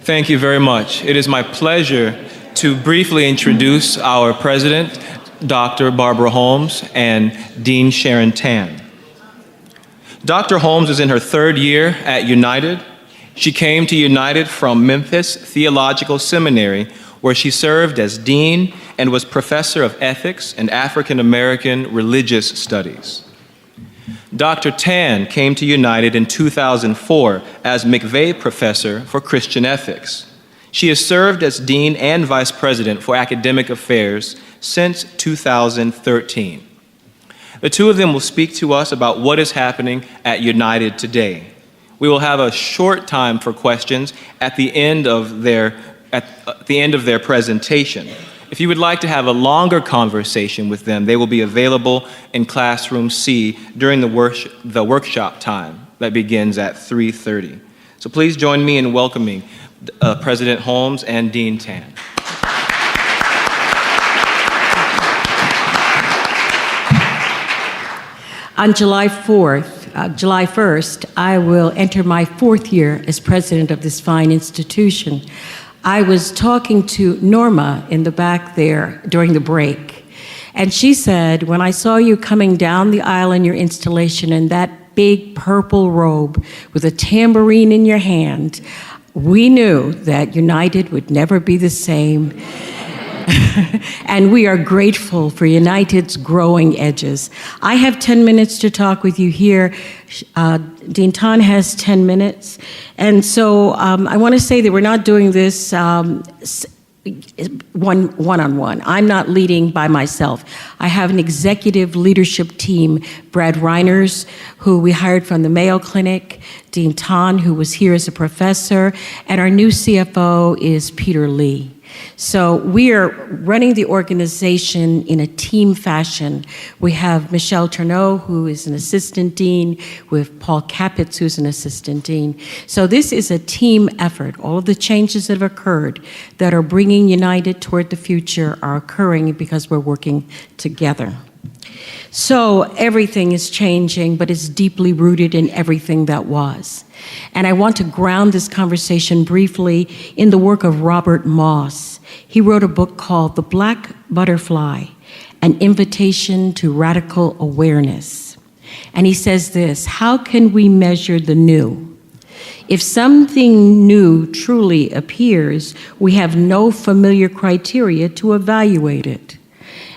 Thank you very much. It is my pleasure to briefly introduce our president, Dr. Barbara Holmes, and Dean Sharon Tan. Dr. Holmes is in her third year at United. She came to United from Memphis Theological Seminary, where she served as dean and was professor of ethics and African American religious studies. Dr. Tan came to United in 2004 as McVeigh Professor for Christian Ethics. She has served as Dean and Vice President for Academic Affairs since 2013. The two of them will speak to us about what is happening at United today. We will have a short time for questions at the end of their presentation. If you would like to have a longer conversation with them, they will be available in Classroom C during the workshop time that begins at 3:30. So please join me in welcoming President Holmes and Dean Tan. On July 1st, I will enter my fourth year as president of this fine institution. I was talking to Norma in the back there during the break, and she said, when I saw you coming down the aisle in your installation in that big purple robe with a tambourine in your hand, we knew that United would never be the same. And we are grateful for United's growing edges. I have 10 minutes to talk with you here. Dean Tan has 10 minutes. And so I want to say that we're not doing this one-on-one. I'm not leading by myself. I have an executive leadership team, Brad Reiners, who we hired from the Mayo Clinic, Dean Tan, who was here as a professor, and our new CFO is Peter Lee. So we are running the organization in a team fashion. We have Michelle Tourneau, who is an assistant dean, with Paul Capitz, who's an assistant dean. So this is a team effort. All of the changes that have occurred that are bringing United toward the future are occurring because we're working together. So everything is changing, but it's deeply rooted in everything that was. And I want to ground this conversation briefly in the work of Robert Moss. He wrote a book called The Black Butterfly, An Invitation to Radical Awareness. And he says this: how can we measure the new? If something new truly appears, we have no familiar criteria to evaluate it,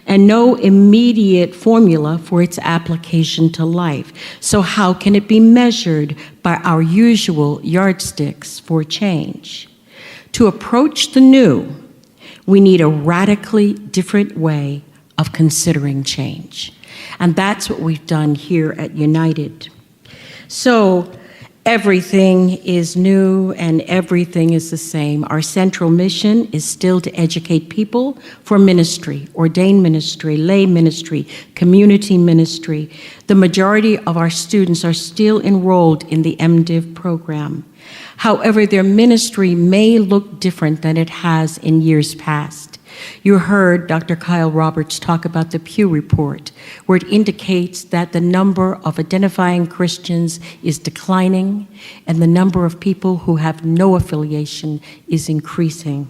and no immediate formula for its application to life. So how can it be measured by our usual yardsticks for change? To approach the new, we need a radically different way of considering change. And that's what we've done here at United. So everything is new and everything is the same. Our central mission is still to educate people for ministry, ordained ministry, lay ministry, community ministry. The majority of our students are still enrolled in the MDiv program. However, their ministry may look different than it has in years past. You heard Dr. Kyle Roberts talk about the Pew Report, where it indicates that the number of identifying Christians is declining and the number of people who have no affiliation is increasing.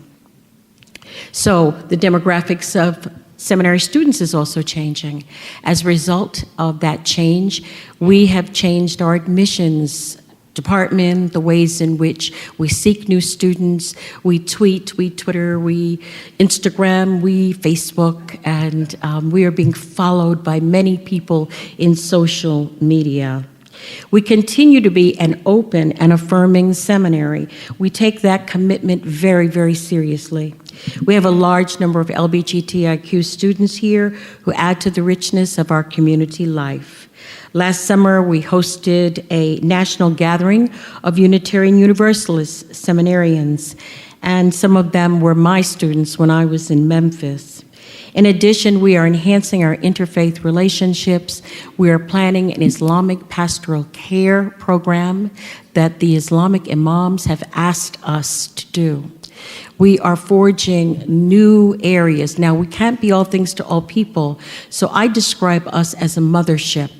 So the demographics of seminary students is also changing. As a result of that change, we have changed our admissions department, the ways in which we seek new students. We tweet, we Twitter, we Instagram, we Facebook, and we are being followed by many people in social media. We continue to be an open and affirming seminary. We take that commitment very, very seriously. We have a large number of LGBTIQ students here who add to the richness of our community life. Last summer, we hosted a national gathering of Unitarian Universalist seminarians, and some of them were my students when I was in Memphis. In addition, we are enhancing our interfaith relationships. We are planning an Islamic pastoral care program that the Islamic imams have asked us to do. We are forging new areas. Now, we can't be all things to all people, so I describe us as a mothership.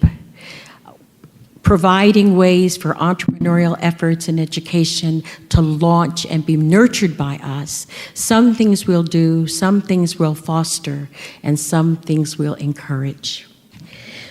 providing ways for entrepreneurial efforts and education to launch and be nurtured by us. Some things we'll do, some things we'll foster, and some things we'll encourage.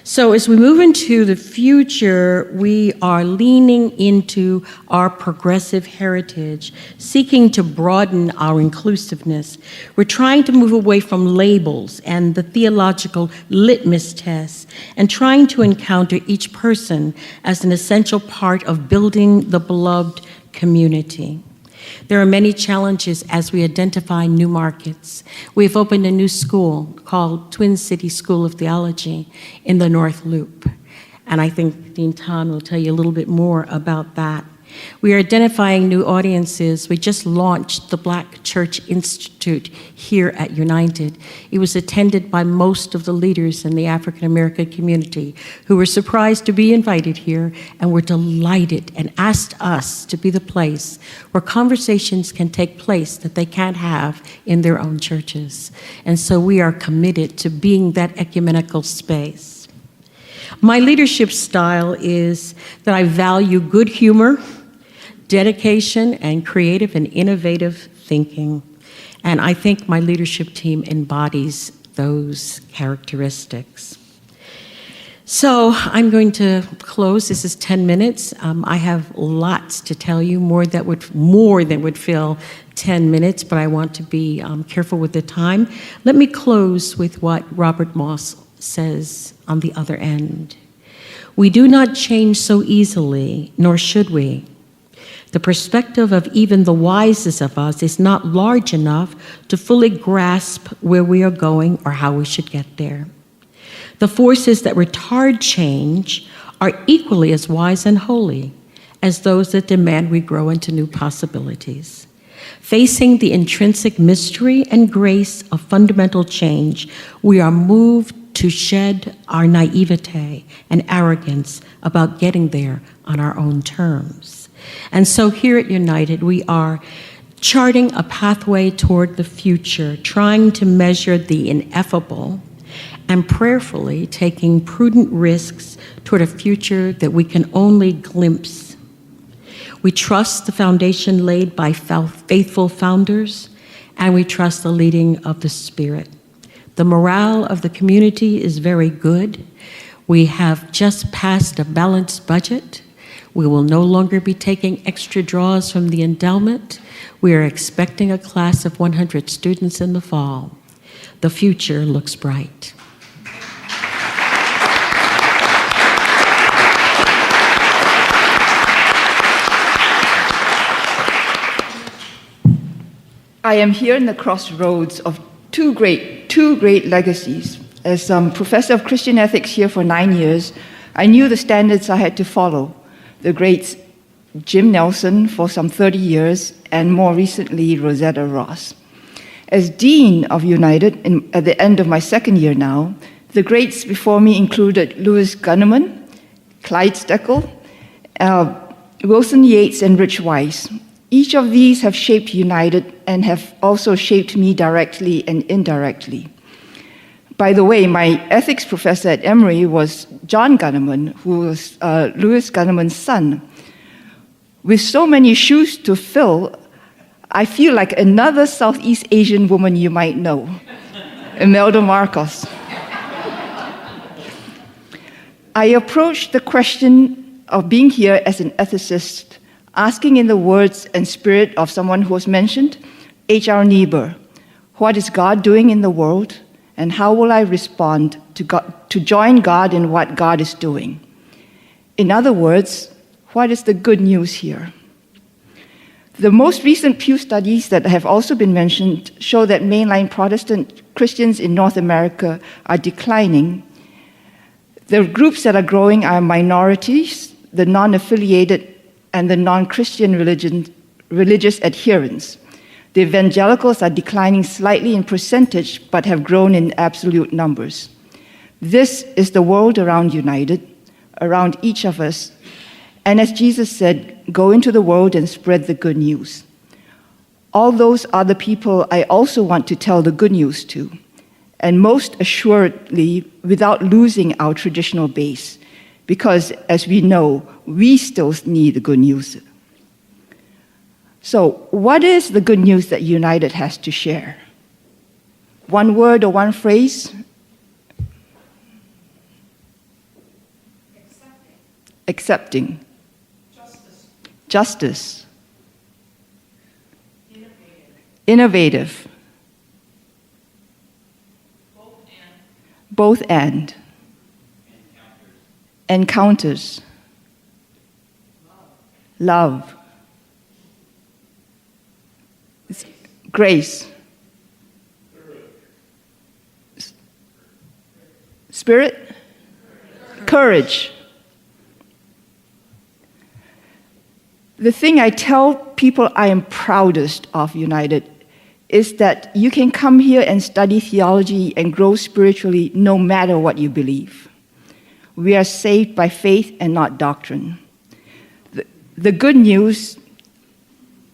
So as we move into the future, we are leaning into our progressive heritage, seeking to broaden our inclusiveness. We're trying to move away from labels and the theological litmus tests and trying to encounter each person as an essential part of building the beloved community. There are many challenges as we identify new markets. We've opened a new school called Twin City School of Theology in the North Loop. And I think Dean Tan will tell you a little bit more about that. We are identifying new audiences. We just launched the Black Church Institute here at United. It was attended by most of the leaders in the African American community who were surprised to be invited here and were delighted and asked us to be the place where conversations can take place that they can't have in their own churches. And so we are committed to being that ecumenical space. My leadership style is that I value good humor, dedication, and creative and innovative thinking. And I think my leadership team embodies those characteristics. So I'm going to close. This is 10 minutes. I have lots to tell you, more than would fill 10 minutes, but I want to be careful with the time. Let me close with what Robert Moss says on the other end. We do not change so easily, nor should we. The perspective of even the wisest of us is not large enough to fully grasp where we are going or how we should get there. The forces that retard change are equally as wise and holy as those that demand we grow into new possibilities. Facing the intrinsic mystery and grace of fundamental change, we are moved to shed our naivete and arrogance about getting there on our own terms. And so here at United, we are charting a pathway toward the future, trying to measure the ineffable and prayerfully taking prudent risks toward a future that we can only glimpse. We trust the foundation laid by faithful founders, and we trust the leading of the Spirit. The morale of the community is very good. We have just passed a balanced budget. We will no longer be taking extra draws from the endowment. We are expecting a class of 100 students in the fall. The future looks bright. I am here in the crossroads of two great legacies. As professor of Christian ethics here for 9 years, I knew the standards I had to follow. The greats Jim Nelson for some 30 years, and more recently, Rosetta Ross. As Dean of United at the end of my second year now, the greats before me included Louis Gunnerman, Clyde Steckel, Wilson Yates, and Rich Weiss. Each of these have shaped United and have also shaped me directly and indirectly. By the way, my ethics professor at Emory was John Gunnerman, who was Louis Gunnerman's son. With so many shoes to fill, I feel like another Southeast Asian woman you might know, Imelda Marcos. I approached the question of being here as an ethicist, asking in the words and spirit of someone who was mentioned, H.R. Niebuhr, what is God doing in the world? And how will I respond to join God in what God is doing? In other words, what is the good news here? The most recent Pew studies that have also been mentioned show that mainline Protestant Christians in North America are declining. The groups that are growing are minorities, the non-affiliated, and the non-Christian religious adherents. The evangelicals are declining slightly in percentage, but have grown in absolute numbers. This is the world around United, around each of us. And as Jesus said, go into the world and spread the good news. All those are the people I also want to tell the good news to, and most assuredly, without losing our traditional base, because, as we know, we still need the good news. So, what is the good news that United has to share? One word or one phrase? Accepting. Justice. Innovative. Both and. Encounters. Love. Grace. Spirit. Courage. The thing I tell people I am proudest of United is that you can come here and study theology and grow spiritually no matter what you believe. We are saved by faith and not doctrine. The good news,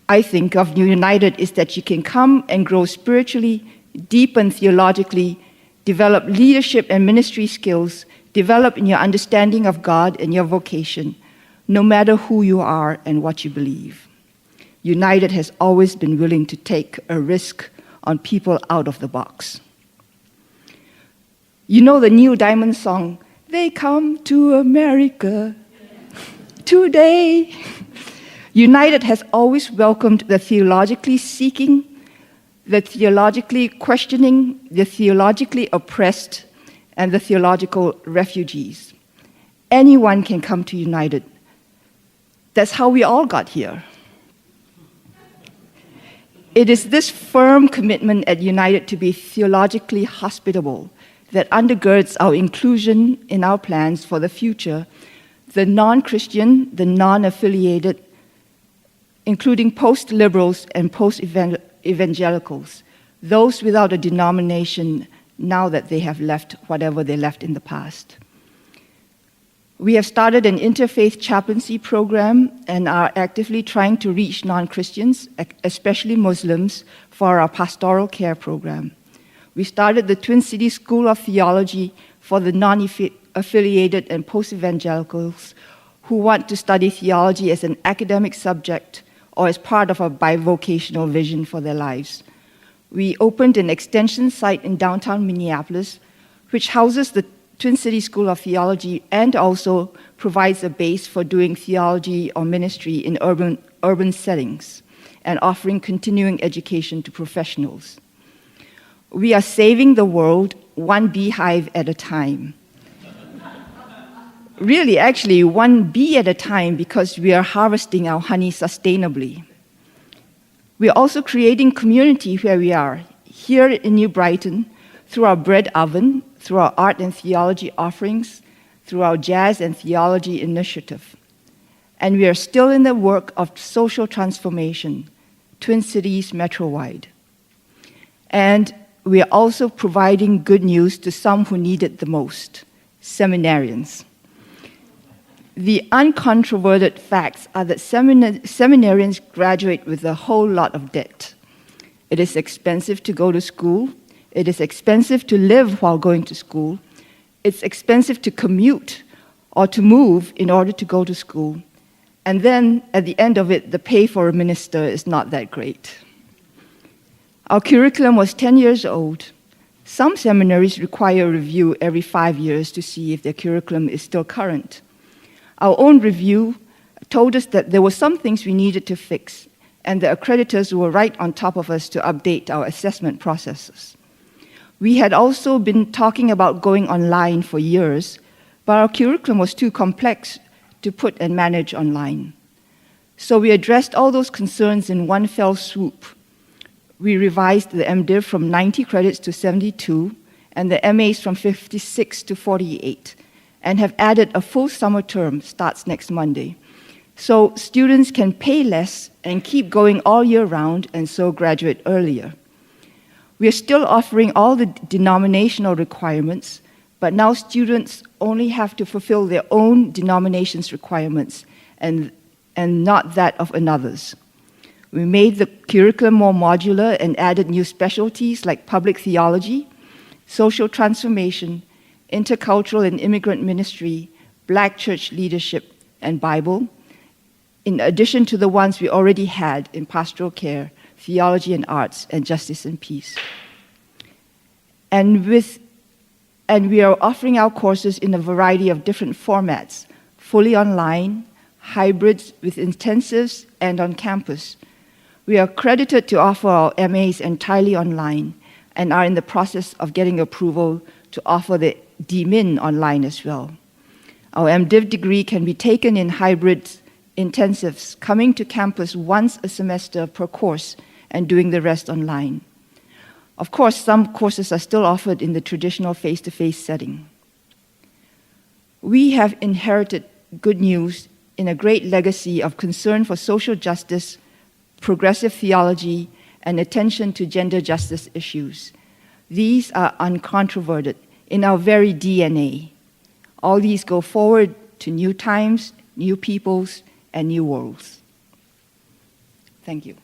I think, of United is that you can come and grow spiritually, deepen theologically, develop leadership and ministry skills, develop in your understanding of God and your vocation, no matter who you are and what you believe. United has always been willing to take a risk on people out of the box. You know the Neil Diamond song, "They Come to America Today." United has always welcomed the theologically seeking, the theologically questioning, the theologically oppressed, and the theological refugees. Anyone can come to United. That's how we all got here. It is this firm commitment at United to be theologically hospitable that undergirds our inclusion in our plans for the future, the non-Christian, the non-affiliated, including post-liberals and post-evangelicals, those without a denomination now that they have left whatever they left in the past. We have started an interfaith chaplaincy program and are actively trying to reach non-Christians, especially Muslims, for our pastoral care program. We started the Twin Cities School of Theology for the non-affiliated and post-evangelicals who want to study theology as an academic subject or as part of a bivocational vision for their lives. We opened an extension site in downtown Minneapolis, which houses the Twin Cities School of Theology and also provides a base for doing theology or ministry in urban settings and offering continuing education to professionals. We are saving the world one beehive at a time. Really, actually, one bee at a time because we are harvesting our honey sustainably. We are also creating community where we are, here in New Brighton, through our bread oven, through our art and theology offerings, through our jazz and theology initiative. And we are still in the work of social transformation, Twin Cities metro-wide. And we are also providing good news to some who need it the most, seminarians. The uncontroverted facts are that seminarians graduate with a whole lot of debt. It is expensive to go to school. It is expensive to live while going to school. It's expensive to commute or to move in order to go to school. And then, at the end of it, the pay for a minister is not that great. Our curriculum was 10 years old. Some seminaries require a review every 5 years to see if their curriculum is still current. Our own review told us that there were some things we needed to fix, and the accreditors were right on top of us to update our assessment processes. We had also been talking about going online for years, but our curriculum was too complex to put and manage online. So we addressed all those concerns in one fell swoop. We revised the MDiv from 90 credits to 72, and the MAs from 56 to 48, and have added a full summer term, starts next Monday. So students can pay less and keep going all year round, and so graduate earlier. We are still offering all the denominational requirements, but now students only have to fulfill their own denomination's requirements and not that of another's. We made the curriculum more modular and added new specialties like public theology, social transformation, intercultural and immigrant ministry, Black Church Leadership, and Bible, in addition to the ones we already had in Pastoral Care, Theology and Arts, and Justice and Peace. And we are offering our courses in a variety of different formats, fully online, hybrids with intensives, and on campus. We are accredited to offer our MAs entirely online and are in the process of getting approval to offer the DMin online as well. Our MDiv degree can be taken in hybrid intensives, coming to campus once a semester per course and doing the rest online. Of course, some courses are still offered in the traditional face-to-face setting. We have inherited good news in a great legacy of concern for social justice, progressive theology, and attention to gender justice issues. These are uncontroverted in our very DNA. All these go forward to new times, new peoples, and new worlds. Thank you.